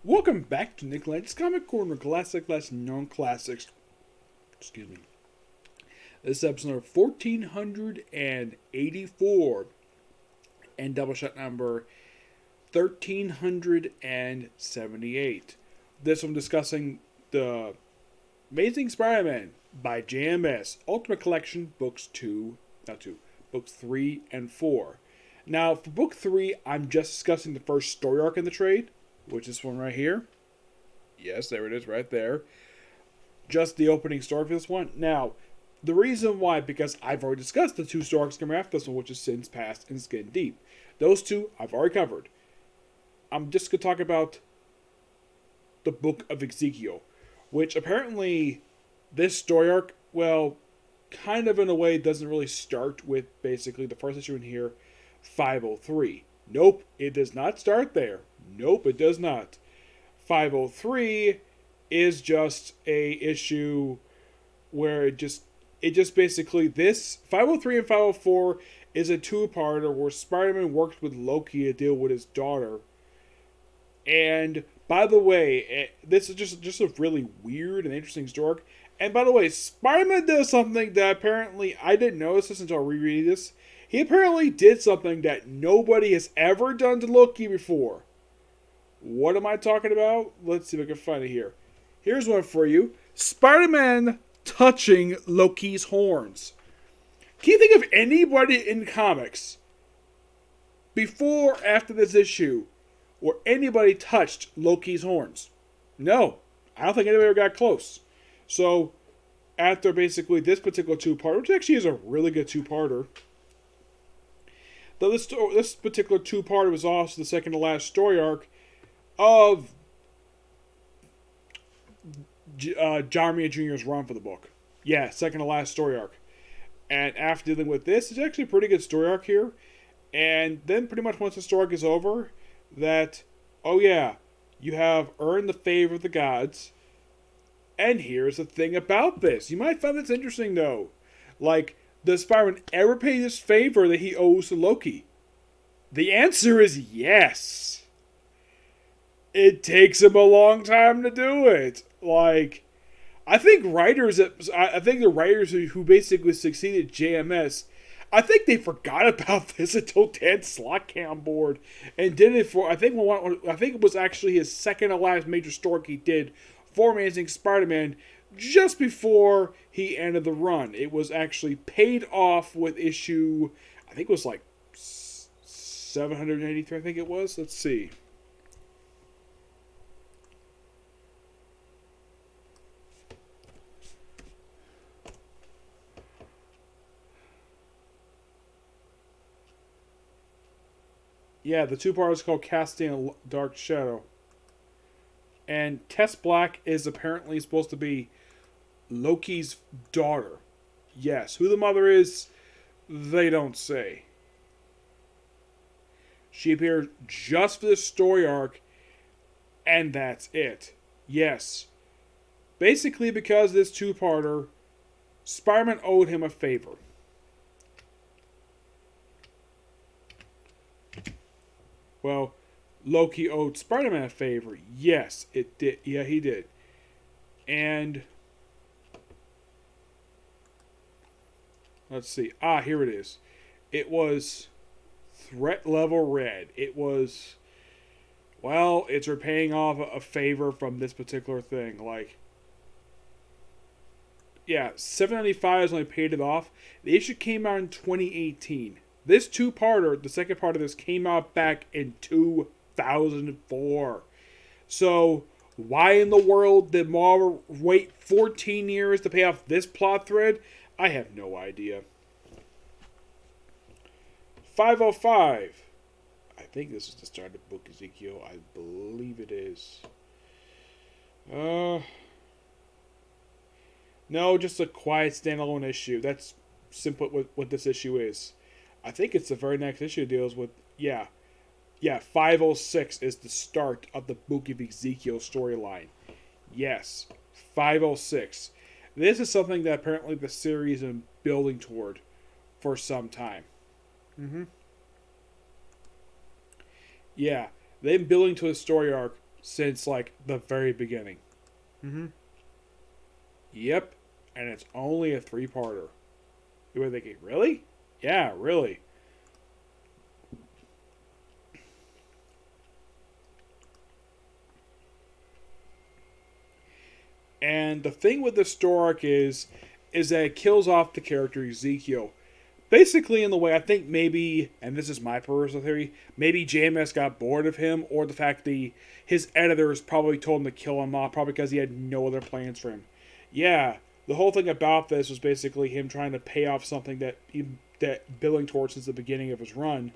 Welcome back to Nick Lenz Comic Corner, classic less known classics. Excuse me. This is episode number 1484 and Doubleshot number 1378. This one discussing the Amazing Spider-Man by J.M.S. Ultimate Collection, books 3 and 4. Now, for book 3, I'm just discussing the first story arc in the trade, which is this one right here. Yes, there it is right there. Just the opening story for this one. Now, the reason why, because I've already discussed the two stories coming after this one, which is Sins Past and Skin Deep. Those two I've already covered. I'm just going to talk about the Book of Ezekiel, which apparently this story arc, well, kind of in a way doesn't really start with basically the first issue in here, 503. Nope, it does not start there. Nope, it does not. 503 is just a issue where it just basically this 503 and 504 is a two-parter where Spider-Man works with Loki to deal with his daughter. And by the way, this is just a really weird and interesting story. And by the way, Spider-Man does something that apparently I didn't notice this until rereading this. He apparently did something that nobody has ever done to Loki before. What am I talking about? Let's see if I can find it here. Here's one for you. Spider-Man touching Loki's horns. Can you think of anybody in comics before or after this issue where anybody touched Loki's horns? No. I don't think anybody ever got close. So, after basically this particular two-parter, which actually is a really good two-parter, though this particular two-parter was also the second to last story arc of John Romita Jr.'s run for the book. Yeah, second to last story arc. And after dealing with this, it's actually a pretty good story arc here. And then pretty much once the story arc is over, that, oh yeah, you have earned the favor of the gods. And here's the thing about this. You might find this interesting though. Like, does Spider-Man ever pay this favor that he owes to Loki? The answer is yes. It takes him a long time to do it. Like, I think the writers who basically succeeded J.M.S., I think they forgot about this until Dan Slott came on board and did it for, I think it was actually his second to last major story he did for Amazing Spider-Man just before he ended the run. It was actually paid off with issue, I think it was like 783, I think it was. Let's see. Yeah, the two-part is called Casting a Dark Shadow. And Tess Black is apparently supposed to be Loki's daughter. Yes, who the mother is, they don't say. She appeared just for this story arc, and that's it. Yes. Basically, because this two-parter, Spider-Man owed him a favor. Well, Loki owed Spider-Man a favor. Yes, it did. Yeah, he did. And let's see. Here it is. It was threat level red. It was, well, it's repaying off a favor from this particular thing. Like, yeah, 795 is when I paid it off. The issue came out in 2018. This two-parter, the second part of this, came out back in 2004. So, why in the world did Marvel wait 14 years to pay off this plot thread? I have no idea. 505. I think this is the start of Book Ezekiel. I believe it is. No, just a quiet standalone issue. That's simply what this issue is. I think it's the very next issue deals with, 506 is the start of the Book of Ezekiel storyline. Yes, 506. This is something that apparently the series is building toward for some time. Yeah, they've been building to a story arc since like the very beginning. Mm-hmm. Yep, and it's only a three-parter. You were thinking, really? Yeah, really. And the thing with the story arc is that it kills off the character Ezekiel. Basically, in the way I think maybe, and this is my personal theory, maybe J.M.S. got bored of him, or the fact that his editors probably told him to kill him off, probably because he had no other plans for him. Yeah, the whole thing about this was basically him trying to pay off something that billing towards since the beginning of his run.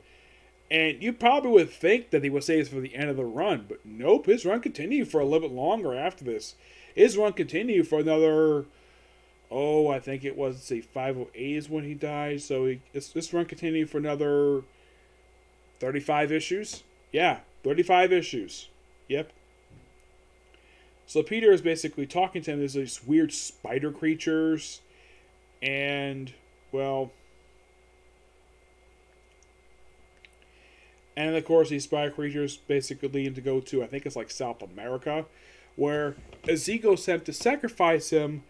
And you probably would think that he would say this for the end of the run, but nope, his run continued for a little bit longer after this. His run continued for another, I think it was, say, 508 is when he died, so this run continued for another 35 issues? Yeah, 35 issues. Yep. So Peter is basically talking to him. There's these weird spider creatures, and, well, and of course, these spider creatures basically lead him to go to, I think it's like South America, where Ezekiel sent to sacrifice him.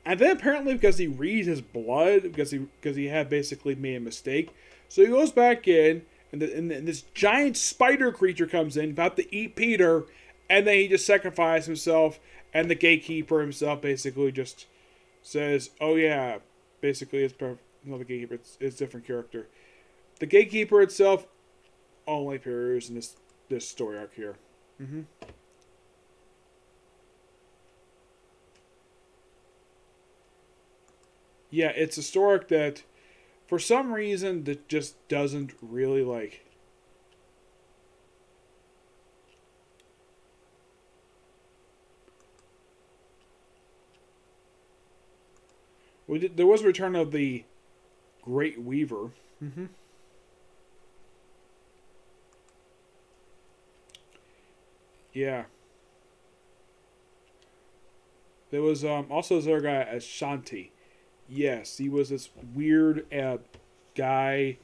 And then apparently, because he reads his blood, because he had basically made a mistake, so he goes back in, and this giant spider creature comes in, about to eat Peter, and then he just sacrifices himself, and the gatekeeper himself basically just says, "Oh yeah," basically it's not the gatekeeper, it's a different character. The gatekeeper itself only appears in this story arc here. Mm-hmm. Yeah, it's a story arc that, for some reason, that just doesn't really like. There was a return of the Great Weaver. Mm-hmm. Yeah. There was also this other guy as Shanti. Yes, he was this weird guy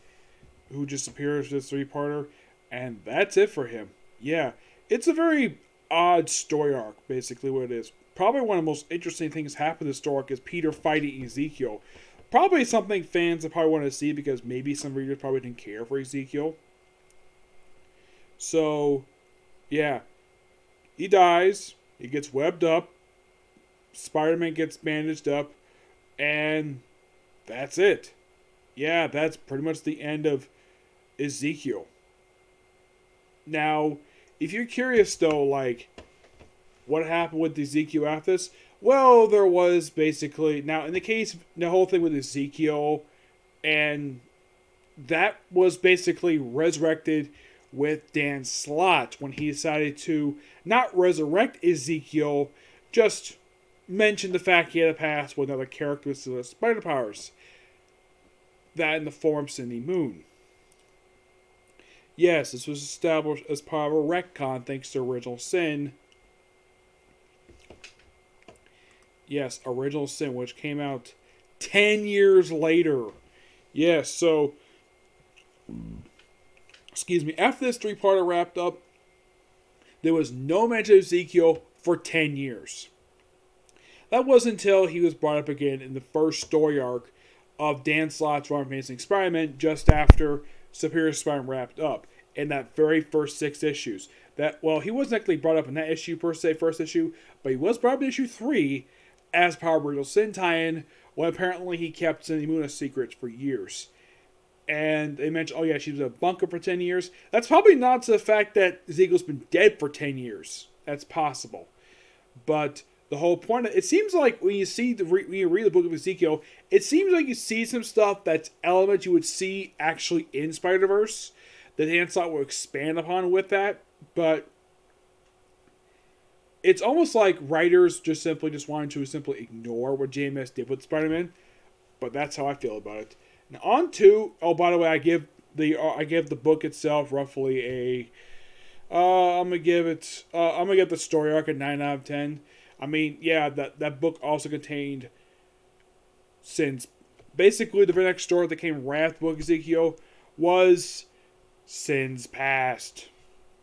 who just appears this three-parter, and that's it for him. Yeah, it's a very odd story arc, basically what it is. Probably one of the most interesting things happen in this story arc is Peter fighting Ezekiel. Probably something fans would probably want to see because maybe some readers probably didn't care for Ezekiel. So, yeah, he dies. He gets webbed up. Spider-Man gets bandaged up. And that's it. Yeah, that's pretty much the end of Ezekiel. Now, if you're curious though, like, what happened with Ezekiel after this? Well, there was basically, now in the case, the whole thing with Ezekiel, and that was basically resurrected with Dan Slott when he decided to not resurrect Ezekiel, just mention the fact he had a past with another character with spider powers. That in the form of Cindy Moon. Yes, this was established as part of a retcon thanks to Original Sin. Yes, Original Sin, which came out 10 years later. Yes, so, excuse me, after this three-parter wrapped up, there was no mention of Ezekiel for 10 years. That wasn't until he was brought up again in the first story arc of Dan Slott's Run Amazing Spider-Man just after Superior Spider-Man wrapped up in that very first 6 issues. That, well, he wasn't actually brought up in that issue per se, first issue, but he was brought up in issue 3 as Power of Original Sin tie-in when apparently he kept Cindy Moon a secret for years. And they mentioned, oh yeah, she was a bunker for 10 years. That's probably not to the fact that Ezekiel's been dead for 10 years. That's possible. But the whole point of it seems like when you read the book of Ezekiel, it seems like you see some stuff that's elements you would see actually in Spider-Verse that Dan Slott will expand upon with that, but it's almost like writers just wanted to simply ignore what J.M.S. did with Spider-Man, but that's how I feel about it. Now on to, oh by the way, I give the book itself roughly a I'm gonna give the story arc a 9 out of 10. I mean, yeah, that book also contained, since basically the very next story that came right after the book Ezekiel was Sins Past.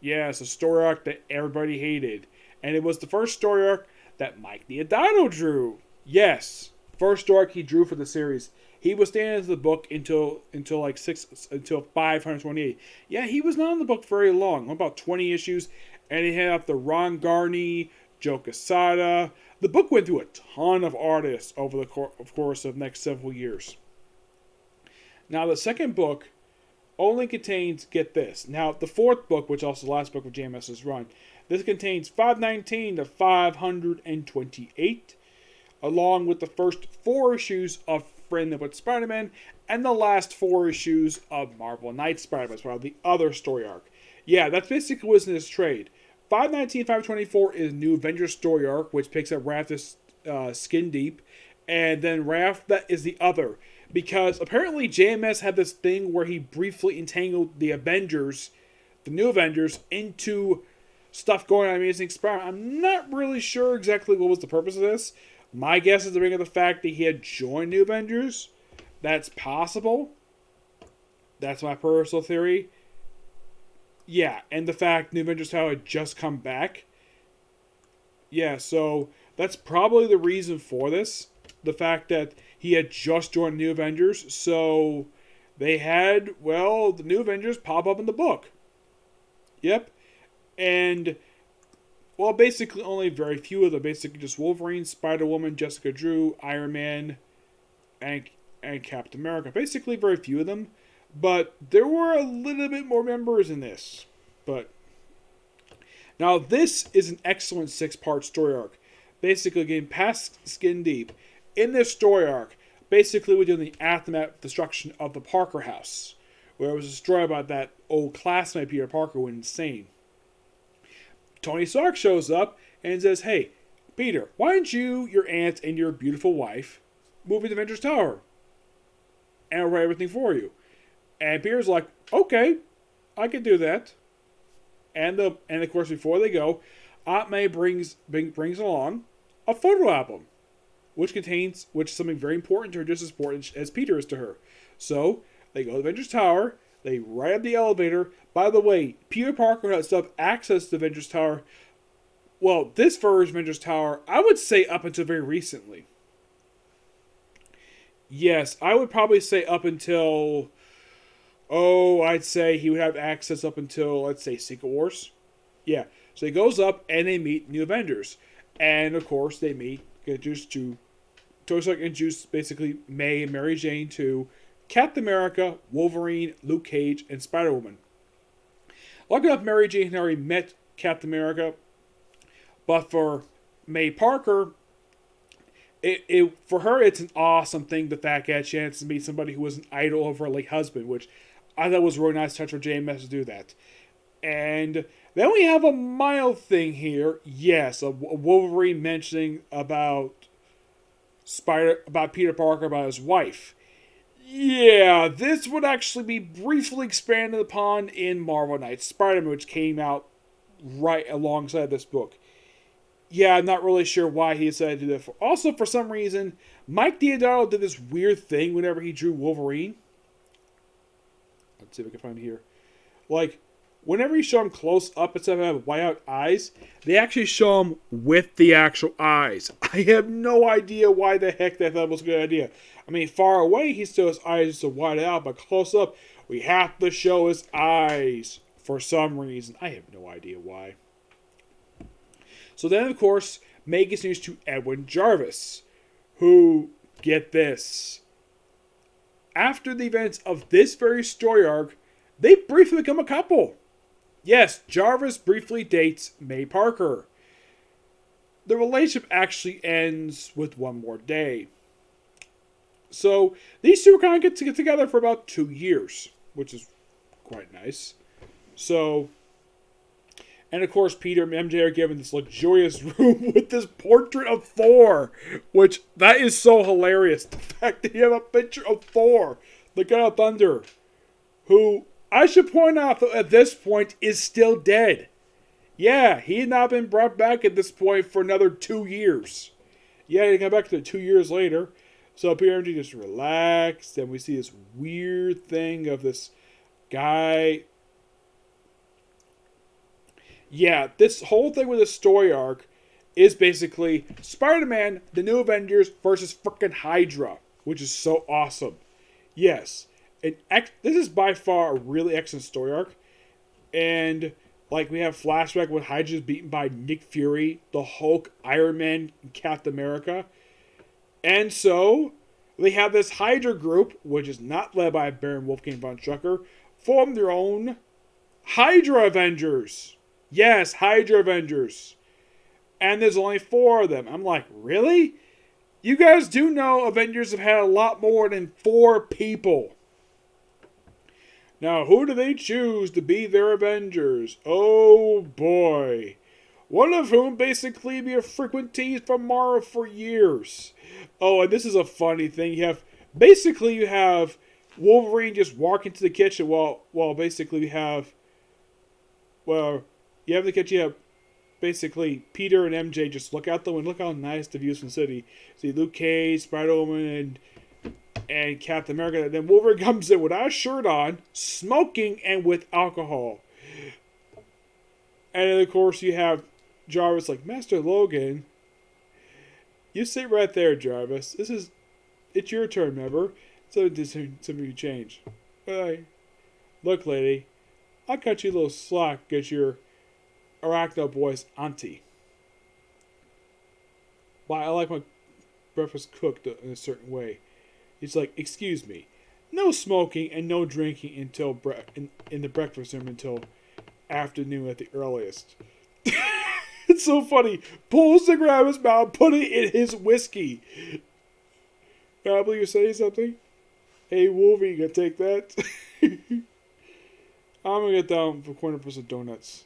Yeah, it's a story arc that everybody hated. And it was the first story arc that Mike Diodato drew. Yes, first story arc he drew for the series. He was staying in the book until 528. Yeah, he was not in the book very long, about 20 issues, and he had up the Ron Garney, Joe Quesada. The book went through a ton of artists over the course of the next several years. Now, the second book only contains, get this, now the fourth book, which is also the last book of J.M.S.'s run, this contains 519 to 528, along with the first 4 issues of Friend with Spider-Man and the last 4 issues of Marvel Knights Spider-Man as well, the other story arc. Yeah, that's basically what's in this trade. 519, 524 is New Avengers story arc, which picks up Raph's Skin Deep, and then Raph, that is the other. Because apparently J.M.S. had this thing where he briefly entangled the Avengers, the New Avengers, into stuff going on Amazing Spider-Man. I'm not really sure exactly what was the purpose of this. My guess is to bring up the fact that he had joined New Avengers. That's possible. That's my personal theory. Yeah, and the fact New Avengers Tower had just come back. Yeah, so that's probably the reason for this. The fact that he had just joined New Avengers, so they had, well, the New Avengers pop up in the book. Yep. And, well, basically only very few of them. Basically just Wolverine, Spider-Woman, Jessica Drew, Iron Man, and Captain America. Basically very few of them. But there were a little bit more members in this. But now this is an excellent 6-part story arc. Basically getting past Skin Deep. In this story arc, basically we're doing the aftermath destruction of the Parker house, where it was destroyed by that old classmate Peter Parker went insane. Tony Stark shows up and says, "Hey, Peter, why don't you, your aunt, and your beautiful wife move into Avengers Tower? And I'll write everything for you." And Peter's like, "Okay, I can do that." And of course, before they go, Aunt May brings along a photo album, which is something very important to her, just as important as Peter is to her. So they go to Avengers Tower. They ride up the elevator. By the way, Peter Parker has access to Avengers Tower. Well, this version of Avengers Tower, I would say up until very recently. Yes, I would probably say up until, I'd say he would have access up until, let's say, Secret Wars. Yeah, so he goes up and they meet New Avengers. And, of course, they meet, get introduced to, Tony Stark introduced basically May and Mary Jane to Captain America, Wolverine, Luke Cage, and Spider-Woman. Luckily enough, Mary Jane had already met Captain America, but for May Parker, for her, it's an awesome thing the fact that she had a chance to meet somebody who was an idol of her late husband, which I thought was a really nice touch for J.M.S. to do that. And then we have a mild thing here. Yes, a Wolverine mentioning about Peter Parker, about his wife. Yeah, this would actually be briefly expanded upon in Marvel Knights Spider-Man, which came out right alongside this book. Yeah, I'm not really sure why he decided to do that. Also, for some reason, Mike Diodato did this weird thing whenever he drew Wolverine. Let's see if I can find it here. Like, whenever you show him close up instead of having whiteout eyes, they actually show him with the actual eyes. I have no idea why the heck they thought it was a good idea. I mean, far away, he still has eyes to white out, but close up, we have to show his eyes for some reason. I have no idea why. So then, of course, May gets news to Edwin Jarvis, who, get this, after the events of this very story arc, they briefly become a couple. Yes, Jarvis briefly dates May Parker. The relationship actually ends with one more day. So these two kind of get together for about 2 years, which is quite nice. So, and of course, Peter and MJ are given this luxurious room with this portrait of Thor, which that is so hilarious. The fact that you have a picture of Thor, the God of Thunder, who I should point out that at this point is still dead. Yeah, he had not been brought back at this point for another 2 years. Yeah, he come back to 2 years later. So Peter MJ just relaxed, and we see this weird thing of this guy. Yeah, this whole thing with the story arc is basically Spider-Man, the New Avengers versus frickin' Hydra, which is so awesome. Yes, this is by far a really excellent story arc, and like we have flashback when Hydra's beaten by Nick Fury, the Hulk, Iron Man, and Captain America, and so they have this Hydra group, which is not led by Baron Wolfgang von Strucker, form their own Hydra Avengers. Yes, Hydra Avengers. And there's only 4 of them. I'm like, really? You guys do know Avengers have had a lot more than 4 people. Now, who do they choose to be their Avengers? Oh boy. One of whom basically be a frequent tease from Marvel for years. Oh, and this is a funny thing. You have Wolverine just walk into the kitchen while basically you have the kitchen, you have basically Peter and MJ just look out the window. Look how nice the views from the city. See Luke Cage, Spider-Woman, and Captain America. And then Wolverine comes in without a shirt on, smoking, and with alcohol. And then, of course, you have Jarvis like, Master Logan, you sit right there, Jarvis. It's your turn, remember? So something you change. Look, lady, I'll cut you a little slack because you're Arachno Boy's auntie. But I like my breakfast cooked in a certain way. He's like, excuse me, no smoking and no drinking until in the breakfast room until afternoon at the earliest. It's so funny. Pulls the cigarette out of his mouth, put it in his whiskey. I believe you're saying something? Hey, Wolvie, you gonna take that? I'm gonna get down for a corner for some donuts.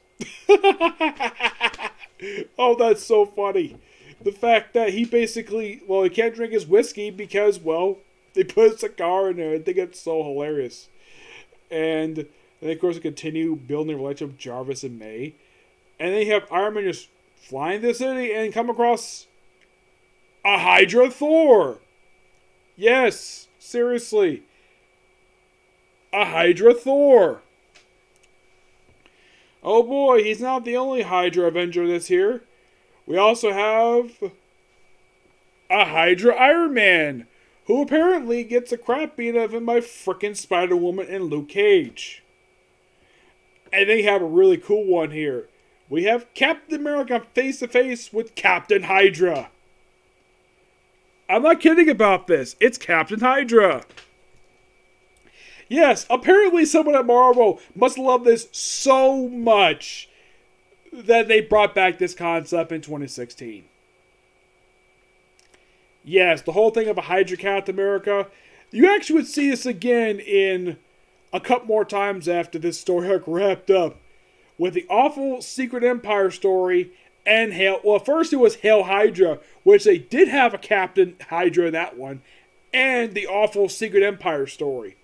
Oh, that's so funny. The fact that he basically, he can't drink his whiskey because, they put a cigar in there. I think it's so hilarious. And then, of course, they continue building the relationship with Jarvis and May. And then you have Iron Man just flying to the city and come across a Hydra Thor. Yes, seriously. A Hydra Thor. Oh boy, he's not the only Hydra Avenger that's here. We also have a Hydra Iron Man, who apparently gets the crap beat out of him by frickin' Spider-Woman and Luke Cage. And they have a really cool one here. We have Captain America face-to-face with Captain Hydra. I'm not kidding about this. It's Captain Hydra. Yes, apparently someone at Marvel must love this so much that they brought back this concept in 2016. Yes, the whole thing of a Hydra Captain America. You actually would see this again in a couple more times after this story arc wrapped up. With the awful Secret Empire story and first it was Hail Hydra, which they did have a Captain Hydra in that one, and the awful Secret Empire story.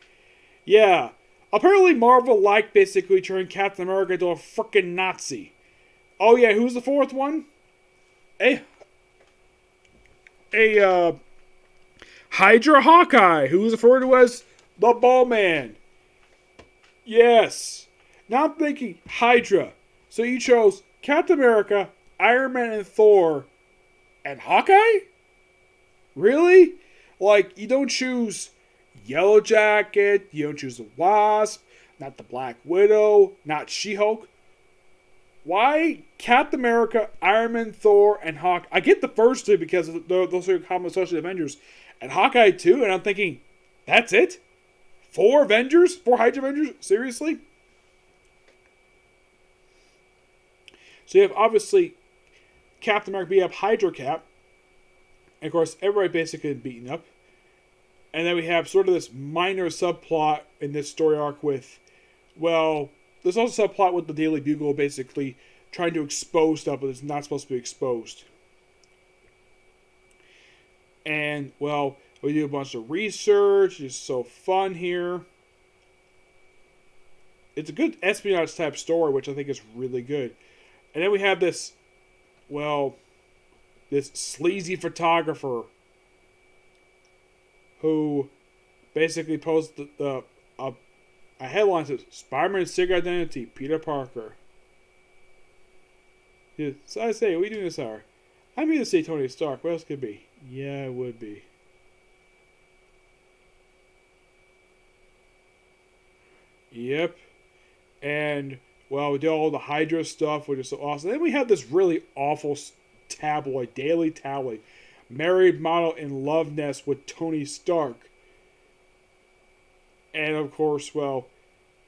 Yeah, apparently Marvel liked basically turning Captain America into a frickin' Nazi. Oh yeah, who's the 4th one? A Hydra Hawkeye, who's referred to as the Ball Man. Yes. Now I'm thinking Hydra. So you chose Captain America, Iron Man, and Thor, and Hawkeye? Really? Like, you don't choose Yellow Jacket, you don't choose the Wasp, not the Black Widow, not She-Hulk. Why Captain America, Iron Man, Thor, and Hawkeye? I get the first 2 because those are common social Avengers. And Hawkeye too, and I'm thinking, that's it? 4 Avengers? 4 Hydra Avengers? Seriously? So you have, obviously, Captain America beat up Hydra Cap. And, of course, everybody basically beaten up. And then we have sort of this minor subplot in this story arc with, there's also a subplot with the Daily Bugle basically trying to expose stuff, but it's not supposed to be exposed. And, we do a bunch of research. It's so fun here. It's a good espionage type story, which I think is really good. And then we have this, this sleazy photographer who basically posted a headline that says, Spider-Man's secret identity, Peter Parker. Yeah, so I say, what are you doing this hour? I'm here to see Tony Stark. What else could it be? Yeah, it would be. Yep. And, well, we did all the Hydra stuff, which is so awesome. Then we have this really awful tabloid, daily tabloid. Married model in love nest with Tony Stark. And, of course, well,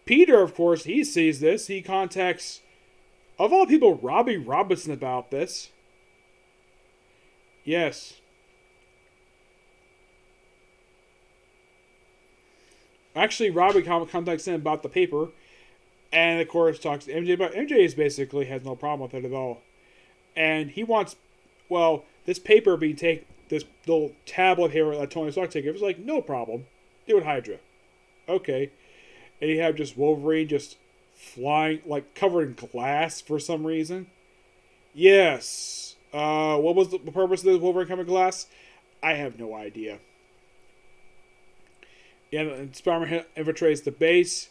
Peter, of course, he sees this. He contacts, of all people, Robbie Robinson about this. Yes. Actually, Robbie contacts him about the paper. And, of course, talks to MJ about MJ is basically has no problem with it at all. And he wants, well, this paper being taken, this little tablet here that Tony Stark taken. It was like, no problem. Do it, Hydra. Okay. And you have just Wolverine just flying, like, covered in glass for some reason. Yes. What was the purpose of this Wolverine covered in glass? I have no idea. Yeah, and Spider-Man infiltrates the base.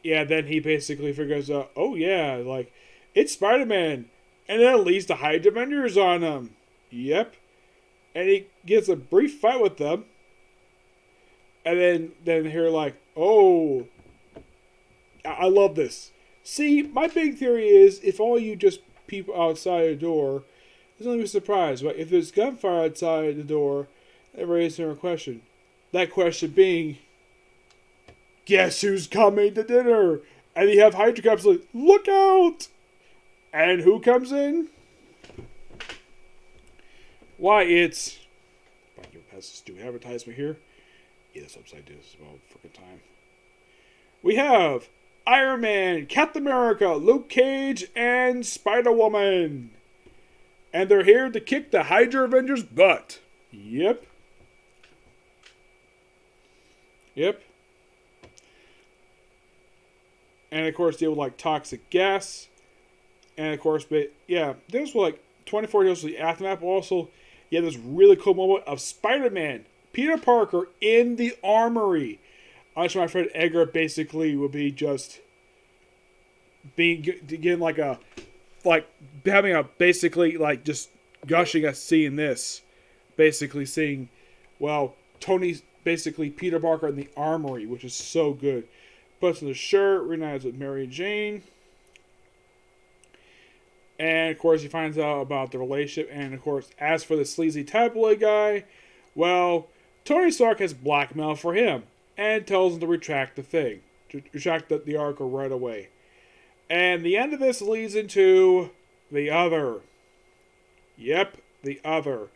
Yeah, then he basically figures out, oh yeah, like, it's Spider-Man. And then it leads to Hydra Avengers on him. Yep. And he gets a brief fight with them. And then here like, oh, I love this. See, my big theory is if all you just people outside the door, there's only a surprise, right? If there's gunfire outside the door, that raises a question. That question being, guess who's coming to dinner? And you have Hydra Caps like, look out! And who comes in? Why, it's... I'm going to pass this stupid advertisement here. Yeah, that's upside down. This is about freaking time. We have Iron Man, Captain America, Luke Cage, and Spider-Woman. And they're here to kick the Hydra Avengers' butt. Yep. Yep. And of course, deal with like toxic gas. And of course, yeah, there's like 24 years of the aftermath. But also, yeah, this really cool moment of Spider-Man, Peter Parker in the armory. I'm sure my friend Edgar basically will be just getting like having a basically like just gushing at seeing this. Basically seeing, well, Tony's basically Peter Parker in the armory, which is so good. Puts on the shirt, reunites with Mary Jane. And of course, he finds out about the relationship. And of course, as for the sleazy tabloid guy, well, Tony Stark has blackmail for him and tells him to retract the thing, to retract the article right away. And the end of this leads into the other. Yep, the other.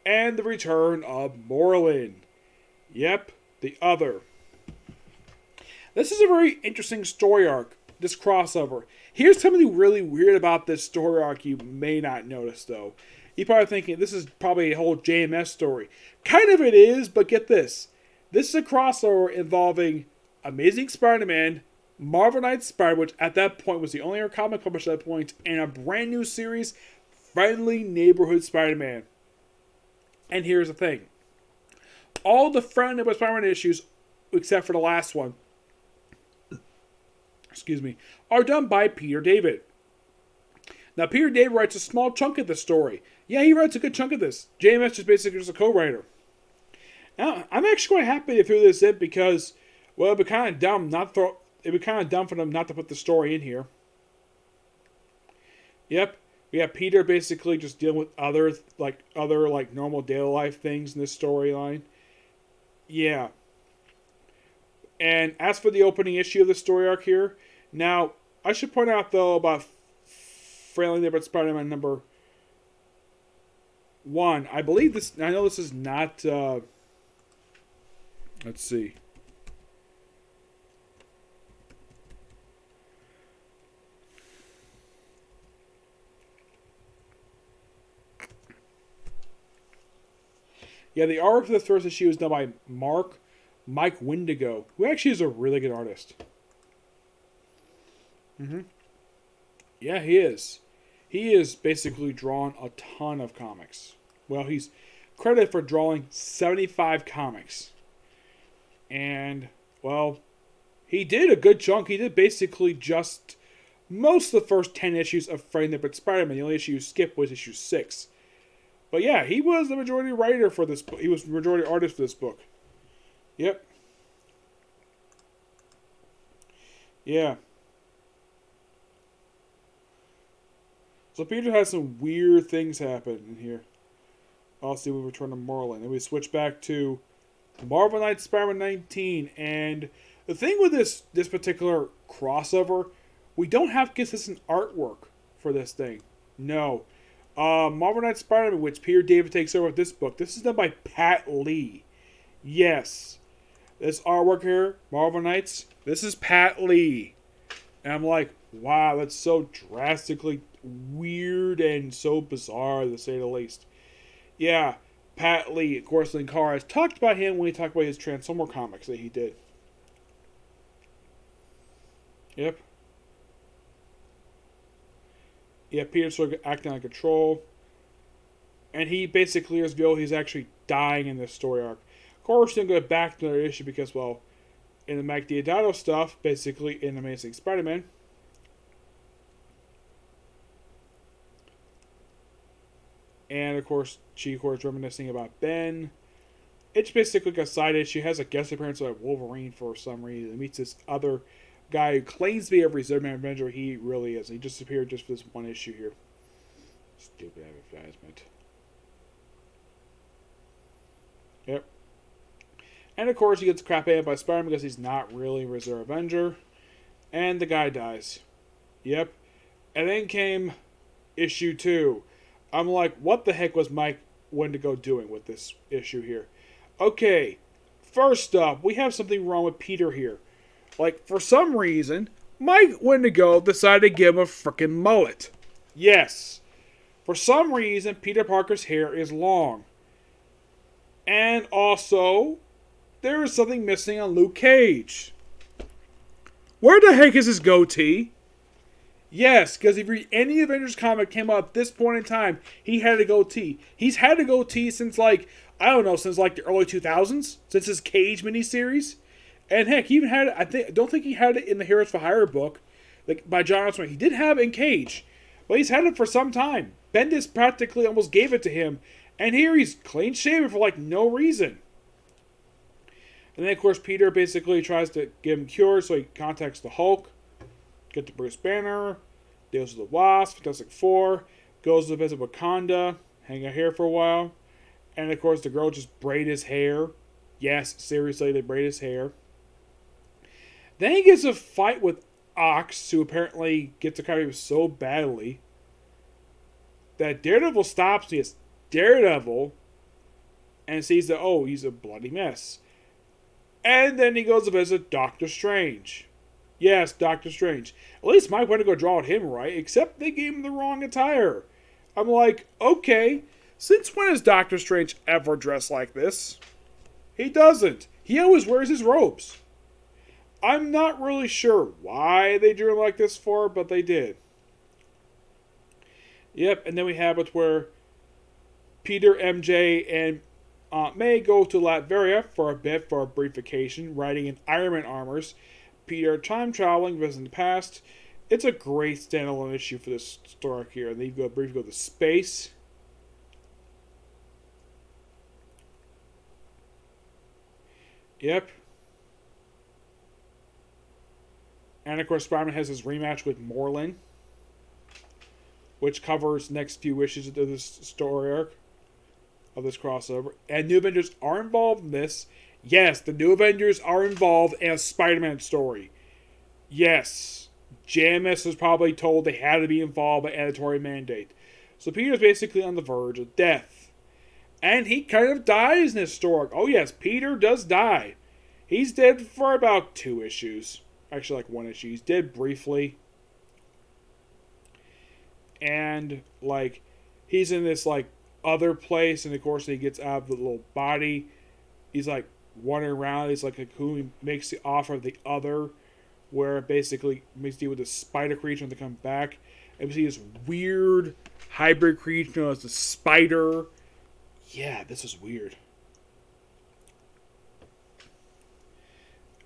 And the return of Moreland. Yep, the other. This is a very interesting story arc, this crossover. Here's something really weird about this story arc you may not notice, though. You're probably thinking, this is probably a whole J.M.S. story. Kind of it is, but get this. This is a crossover involving Amazing Spider-Man, Marvel Knights Spider, which at that point was the only comic published at that point, and a brand new series, Friendly Neighborhood Spider-Man. And here's the thing. All the Friendly Neighborhood Spider-Man issues, except for the last one, are done by Peter David. Now, Peter David writes a small chunk of the story. Yeah, he writes a good chunk of this. J.M.S. is basically just a co-writer. Now, I'm actually quite happy to throw this in because, well, it'd be kind of dumb for them not to put the story in here. Yep, we have Peter basically just dealing with other normal daily life things in this storyline. Yeah. And as for the opening issue of the story arc here, now, I should point out, though, about Friendly Neighborhood Spider-Man number 1. I believe this, I know this is not, let's see. Yeah, the art for the first issue is done by Mike Windigo, who actually is a really good artist. Yeah, he is. He is basically drawn a ton of comics. Well, he's credited for drawing 75 comics. And, well, he did a good chunk. He did basically just most of the first 10 issues of Friday Night Spider-Man. The only issue you skipped was issue 6. But yeah, he was the majority writer for this book. He was the majority artist for this book. Yep. Yeah. So Peter has some weird things happen in here. I'll see we return to Marlin. And we switch back to Marvel Knights Spider-Man 19. And the thing with this particular crossover, we don't have consistent artwork for this thing. No. Marvel Knights Spider-Man, which Peter David takes over with this book. This is done by Pat Lee. Yes. This artwork here, Marvel Knights, this is Pat Lee. And I'm like, wow, that's so drastically weird and so bizarre, to say the least. Yeah, Pat Lee, of course, Linkara has talked about him when he talked about his Transformer comics that he did. Yep. Yeah, Peter's sort of acting out of control. And he basically is revealed he's actually dying in this story arc. Of course, we're going to go back to another issue because, well, in the Mike Deodato stuff, basically in Amazing Spider-Man, and of course, she reminiscing about Ben. It's basically like a side issue. Has a guest appearance by Wolverine for some reason. It meets this other guy who claims to be every Zerdman Avenger. He really is. He just appeared just for this one issue here. Stupid advertisement. Yep. And of course, he gets crap at by Spider-Man because he's not really a Reserve Avenger. And the guy dies. Yep. And then came issue 2. I'm like, what the heck was Mike Wendigo doing with this issue here? Okay, first up, we have something wrong with Peter here. Like, for some reason, Mike Wendigo decided to give him a frickin' mullet. Yes. For some reason, Peter Parker's hair is long. And also, there is something missing on Luke Cage. Where the heck is his goatee? Yes, because if you read any Avengers comic came out at this point in time, he had a goatee. He's had a goatee since since the early 2000s, since his Cage miniseries. And heck, he even had it, don't think he had it in the Heroes for Hire book, like by John Osborne. He did have it in Cage, but he's had it for some time. Bendis practically almost gave it to him, and here he's clean shaven for no reason. And then of course Peter basically tries to give him cure, so he contacts the Hulk. Get to Bruce Banner, deals with the Wasp, Fantastic Four, goes to visit Wakanda, hang out here for a while, and of course the girl just braid his hair. Yes, seriously, they braid his hair. Then he gets a fight with Ox, who apparently gets a copy so badly that Daredevil stops me as Daredevil and sees that, oh, he's a bloody mess. And then he goes to visit Doctor Strange. Yes, Doctor Strange. At least Mike went to go draw him right, except they gave him the wrong attire. I'm like, okay, since when has Doctor Strange ever dressed like this? He doesn't. He always wears his robes. I'm not really sure why they drew him like this for, but they did. Yep, and then we have it where Peter, MJ, and Aunt May go to Latveria for a brief vacation, riding in Iron Man armors. Peter time traveling, visiting the past. It's a great standalone issue for this story here. And then you briefly go to space. Yep. And of course, Spider-Man has his rematch with Morlun, which covers next few issues of this story arc, of this crossover. And New Avengers are involved in this. Yes, the New Avengers are involved in a Spider-Man story. Yes. J.M.S. was probably told they had to be involved by editorial mandate. So Peter's basically on the verge of death. And he kind of dies in this story. Oh yes, Peter does die. He's dead for about 2 issues. Actually, 1 issue. He's dead briefly. And, he's in this, other place. And, of course, he gets out of the little body. He's, wandering around. He's like who he makes the offer of the other, where it basically makes deal with the spider creature when they come back. And we see this weird hybrid creature known as the spider. Yeah, this is weird.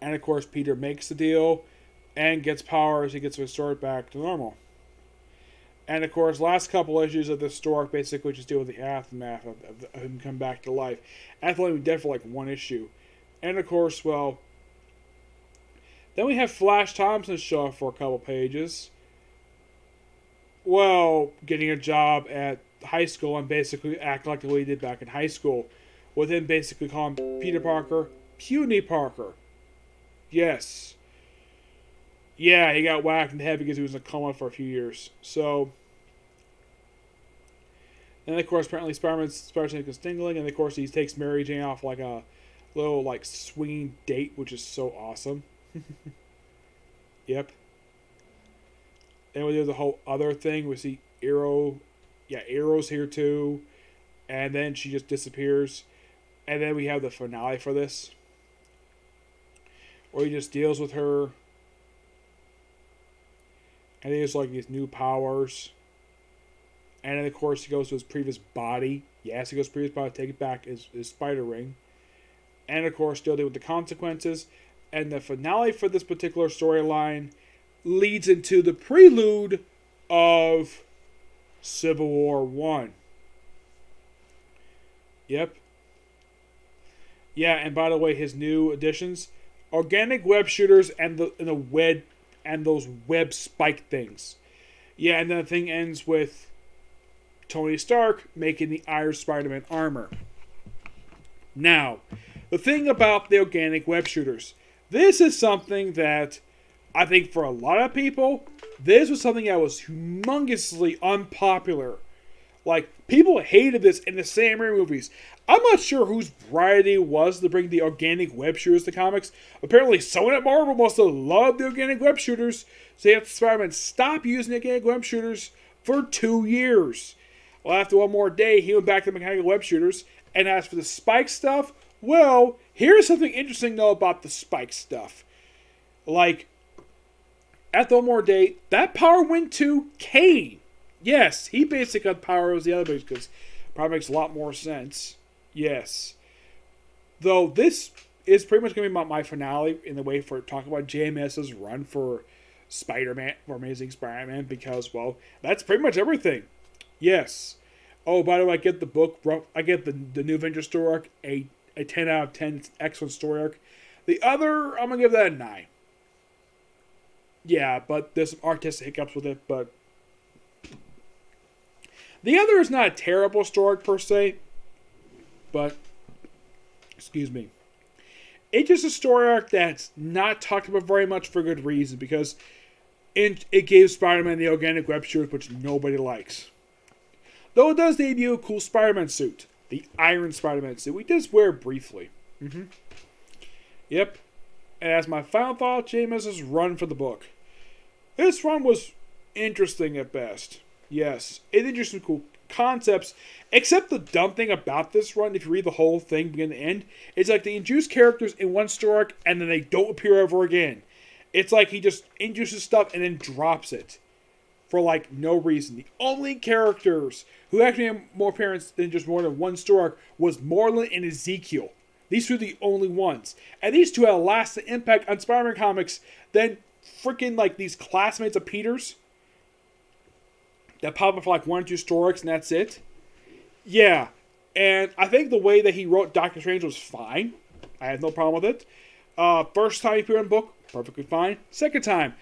And of course, Peter makes the deal. and gets powers. He gets restored back to normal. And of course, last couple issues of this story basically just deal with the aftermath of him coming back to life. After only dead for like one issue. And of course, well, then we have Flash Thompson show up for a couple pages. Well, getting a job at high school and basically acting like the way he did back in high school. With him basically calling Peter Parker Puny Parker. Yes. Yeah, he got whacked in the head because he was in a coma for a few years. So, and of course, apparently Spider-Man starts taking Stingling, and of course he takes Mary Jane off like a little like swinging date, which is so awesome. Yep. And we do the whole other thing. We see Arrow's here too, and then she just disappears, and then we have the finale for this, where he just deals with her. And he has like these new powers. And then of course he goes to his previous body. Yes, he goes to his previous body to take it back, his spider ring. And of course still deal with the consequences. And the finale for this particular storyline leads into the prelude of Civil War 1. Yep. Yeah, and by the way, his new additions, organic web shooters and the web and those web spike things. Yeah, and then the thing ends with Tony Stark making the Iron Spider-Man armor. Now, the thing about the organic web shooters, this is something that I think for a lot of people, this was something that was humongously unpopular. Like, people hated this in the Sam Raimi movies. I'm not sure whose variety it was to bring the organic web shooters to comics. Apparently, someone at Marvel must have loved the organic web shooters, so they had Spider-Man stop using the organic web shooters for 2 years. Well, after one more day, he went back to the mechanical web shooters, and as for the spike stuff, well, here's something interesting, though, about the spike stuff. Like, after one more day, that power went to Kane. Yes, he basically got power as the other movies, because it probably makes a lot more sense. Yes. Though this is pretty much going to be my finale in the way for talking about J.M.S.'s run for Spider-Man, for Amazing Spider-Man, because, well, that's pretty much everything. Yes. Oh, by the way, I get the book, I get the New Avengers story arc, a 10 out of 10. It's an excellent story arc. The other, I'm going to give that a 9. Yeah, but there's some artistic hiccups with it, but the other is not a terrible story arc per se, but, excuse me, it's just a story arc that's not talked about very much for good reason, because it gave Spider-Man the organic web shooters, which nobody likes. Though it does debut a cool Spider-Man suit, the Iron Spider-Man suit, we just wear briefly. Yep. And as my final thought, J.M.S.'s run for the book. This run was interesting at best. Yes, it introduced some cool concepts, except the dumb thing about this run, if you read the whole thing beginning to end, it's like they introduce characters in one story arc and then they don't appear ever again. It's like he just introduces stuff and then drops it for like no reason. The only characters who actually have more appearance than just more than one story arc was Marlon and Ezekiel. These two are the only ones. And these two had a lasting impact on Spider-Man comics than freaking like these classmates of Peter's that pop up for like 1 or 2 story arcs and that's it. Yeah. And I think the way that he wrote Doctor Strange was fine. I had no problem with it. First time he appeared in the book, perfectly fine. Second time,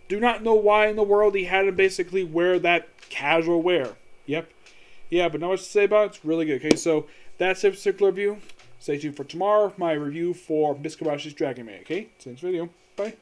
do not know why in the world he had him basically wear that casual wear. Yep. Yeah, but not much to say about it. It's really good. Okay, so that's a particular review. Stay tuned for tomorrow, my review for Mr. Kobashi's Dragon Man. Okay, see you in this video. Bye.